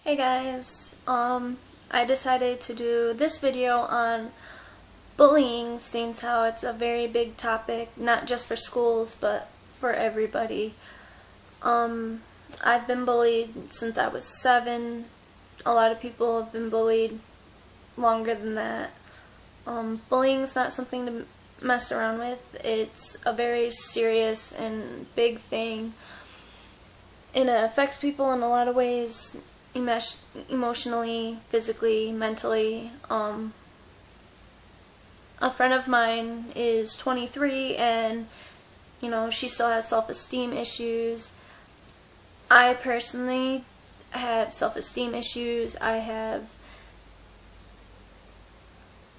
Hey guys, I decided to do this video on bullying since how it's a very big topic, not just for schools, but for everybody. I've been bullied since I was 7. A lot of people have been bullied longer than that. Bullying's not something to mess around with. It's a very serious and big thing, and it affects people in a lot of ways. Emotionally, physically, mentally. A friend of mine is 23 and, she still has self-esteem issues. I personally have self-esteem issues. I have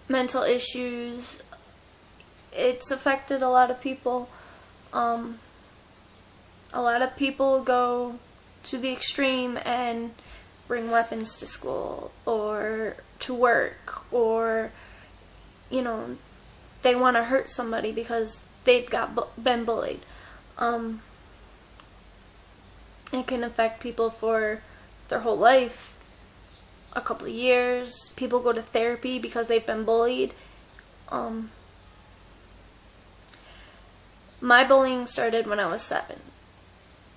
mental issues. It's affected a lot of people. A lot of people go to the extreme and bring weapons to school or to work, or they want to hurt somebody because they've been bullied. It can affect people for their whole life, a couple of years. People go to therapy because they've been bullied. My bullying started when I was 7,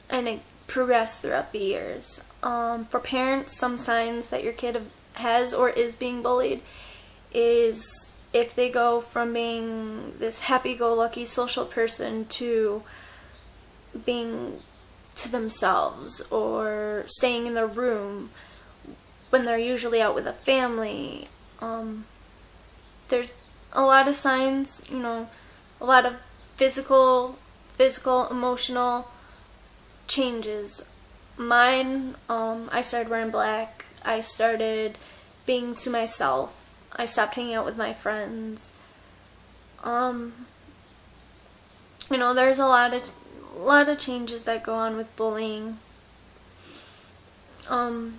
and it progressed throughout the years. For parents, some signs that your kid has or is being bullied is if they go from being this happy-go-lucky social person to being to themselves, or staying in their room when they're usually out with a family. There's a lot of signs, a lot of physical, emotional changes. Mine, I started wearing black. I started being to myself. I stopped hanging out with my friends. There's a lot of changes that go on with bullying. You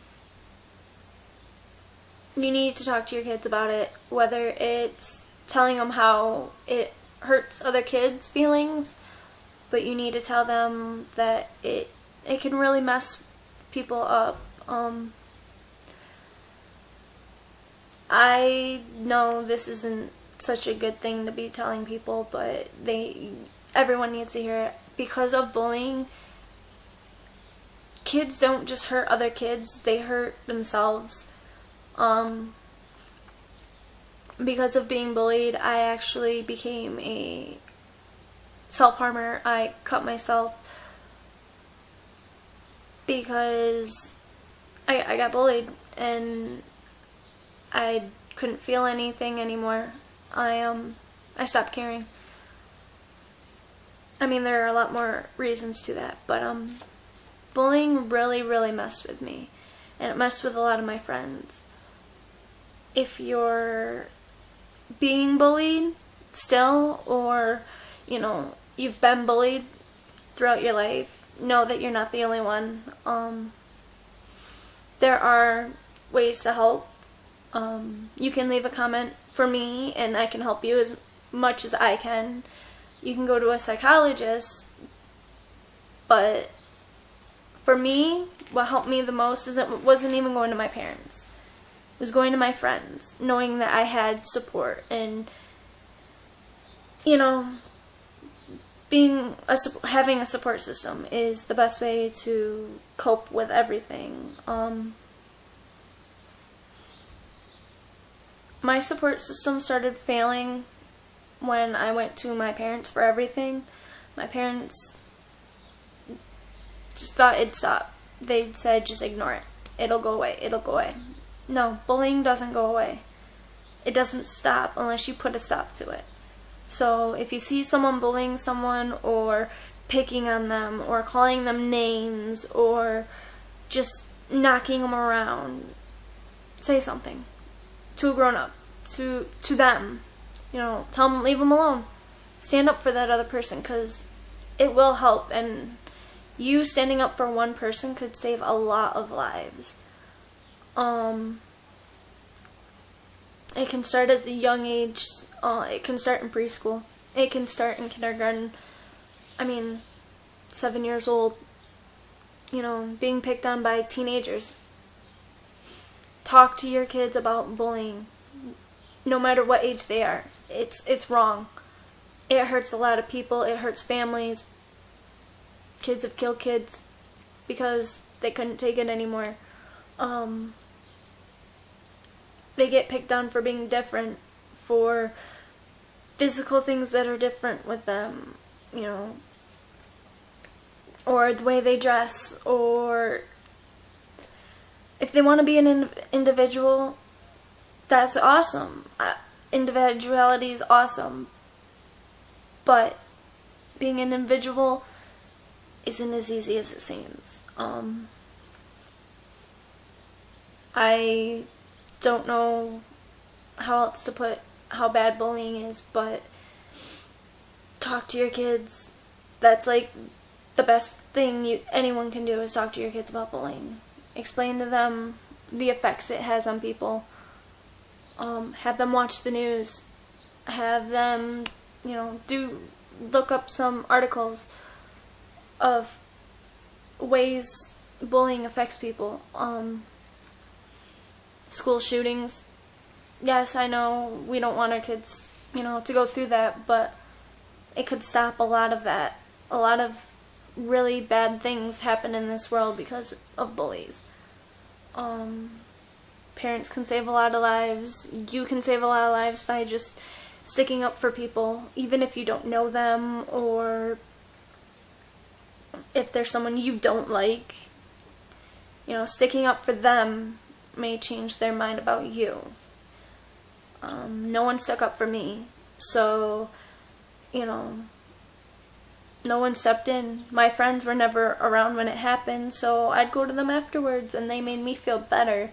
need to talk to your kids about it, whether it's telling them how it hurts other kids' feelings, but you need to tell them that it can really mess people up. I know this isn't such a good thing to be telling people, but everyone needs to hear it. Because of bullying, kids don't just hurt other kids, they hurt themselves. Because of being bullied, I actually became a self-harmer. I cut myself because I got bullied and I couldn't feel anything anymore. I stopped caring. I mean, there are a lot more reasons to that, but bullying really messed with me, and it messed with a lot of my friends. If you're being bullied still, or you've been bullied throughout your life, know that you're not the only one. There are ways to help. You can leave a comment for me and I can help you as much as I can. You can go to a psychologist, but for me, what helped me the most wasn't even going to my parents. It was going to my friends, knowing that I had support, and having a support system is the best way to cope with everything. My support system started failing when I went to my parents for everything. My parents just thought it'd stop. They said, just ignore it. It'll go away. It'll go away. No, bullying doesn't go away. It doesn't stop unless you put a stop to it. So if you see someone bullying someone, or picking on them, or calling them names, or just knocking them around, say something to a grown-up, to them. Tell them, leave them alone. Stand up for that other person, because it will help, and you standing up for one person could save a lot of lives. It can start at a young age. It can start in preschool. It can start in kindergarten. 7 years old, being picked on by teenagers. Talk to your kids about bullying, no matter what age they are. It's wrong. It hurts a lot of people. It hurts families. Kids have killed kids because they couldn't take it anymore. They get picked on for being different, for physical things that are different with them, you know, or the way they dress, or if they want to be an individual, that's awesome. Individuality is awesome, but being an individual isn't as easy as it seems. I don't know how else to put how bad bullying is, but talk to your kids. That's like the best thing anyone can do, is talk to your kids about bullying. Explain to them the effects it has on people. Have them watch the news. Have them, you know, look up some articles of ways bullying affects people. School shootings. Yes, I know we don't want our kids, you know, to go through that, but it could stop a lot of that. A lot of really bad things happen in this world because of bullies. Parents can save a lot of lives. You can save a lot of lives by just sticking up for people, even if you don't know them, or if there's someone you don't like. You know, sticking up for them may change their mind about you. No one stuck up for me, so, you know, no one stepped in. My friends were never around when it happened, so I'd go to them afterwards, and they made me feel better.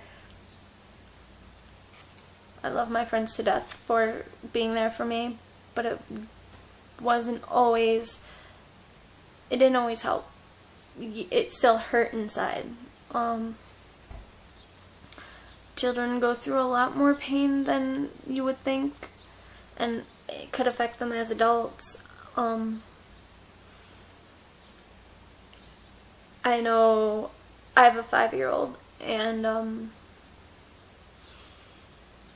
I love my friends to death for being there for me, but it didn't always help. It still hurt inside. Children go through a lot more pain than you would think, and it could affect them as adults. I know I have a 5-year-old, and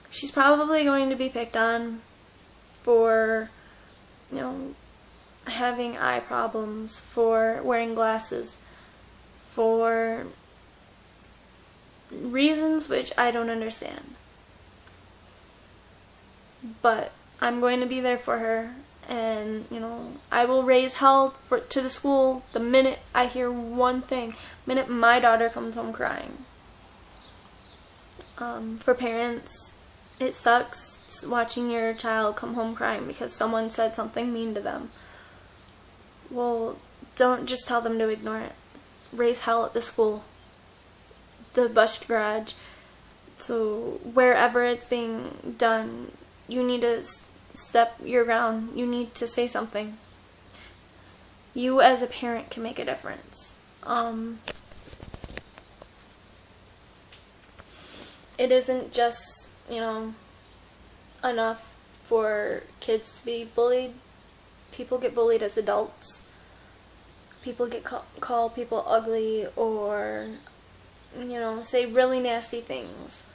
she's probably going to be picked on for, you know, having eye problems, for wearing glasses, for reasons which I don't understand. But I'm going to be there for her, and, you know, I will raise hell to the school the minute I hear one thing, the minute my daughter comes home crying. For parents, it sucks watching your child come home crying because someone said something mean to them. Well, don't just tell them to ignore it. Raise hell at the school, the bus garage, so wherever it's being done, you need to step your ground. You need to say something. You as a parent can make a difference. It isn't just, you know, enough for kids to be bullied. People get bullied as adults. People get call people ugly, or, you know, say really nasty things.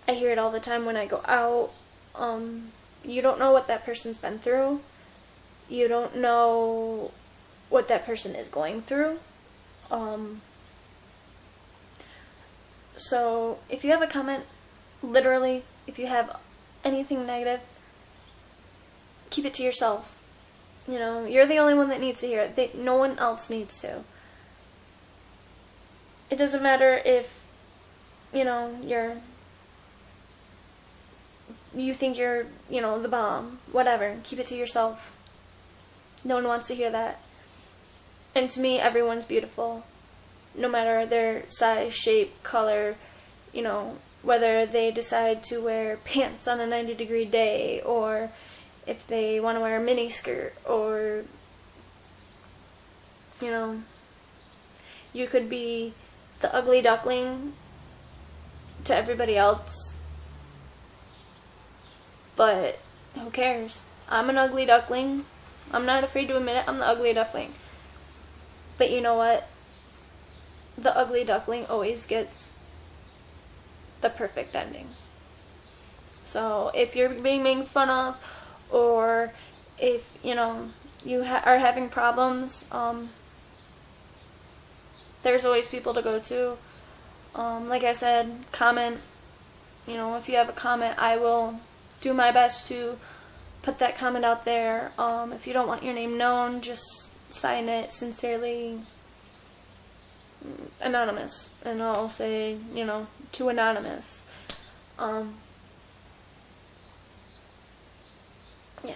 I hear it all the time when I go out. You don't know what that person's been through. You don't know what that person is going through. So if you have a comment, literally, if you have anything negative, keep it to yourself. You know, you're the only one that needs to hear it. No one else needs to. It doesn't matter if, you know, you think you're, you know, the bomb. Whatever. Keep it to yourself. No one wants to hear that. And to me, everyone's beautiful. No matter their size, shape, color, you know, whether they decide to wear pants on a 90-degree day, or if they want to wear a mini skirt, or, you know, you could be the ugly duckling to everybody else, but who cares? I'm an ugly duckling. I'm not afraid to admit it. I'm the ugly duckling. But you know what? The ugly duckling always gets the perfect ending. So if you're being made fun of, or if you are having problems, there's always people to go to. Like I said, comment. If you have a comment, I will do my best to put that comment out there. If you don't want your name known, just sign it sincerely anonymous, and I'll say, to anonymous. Yeah.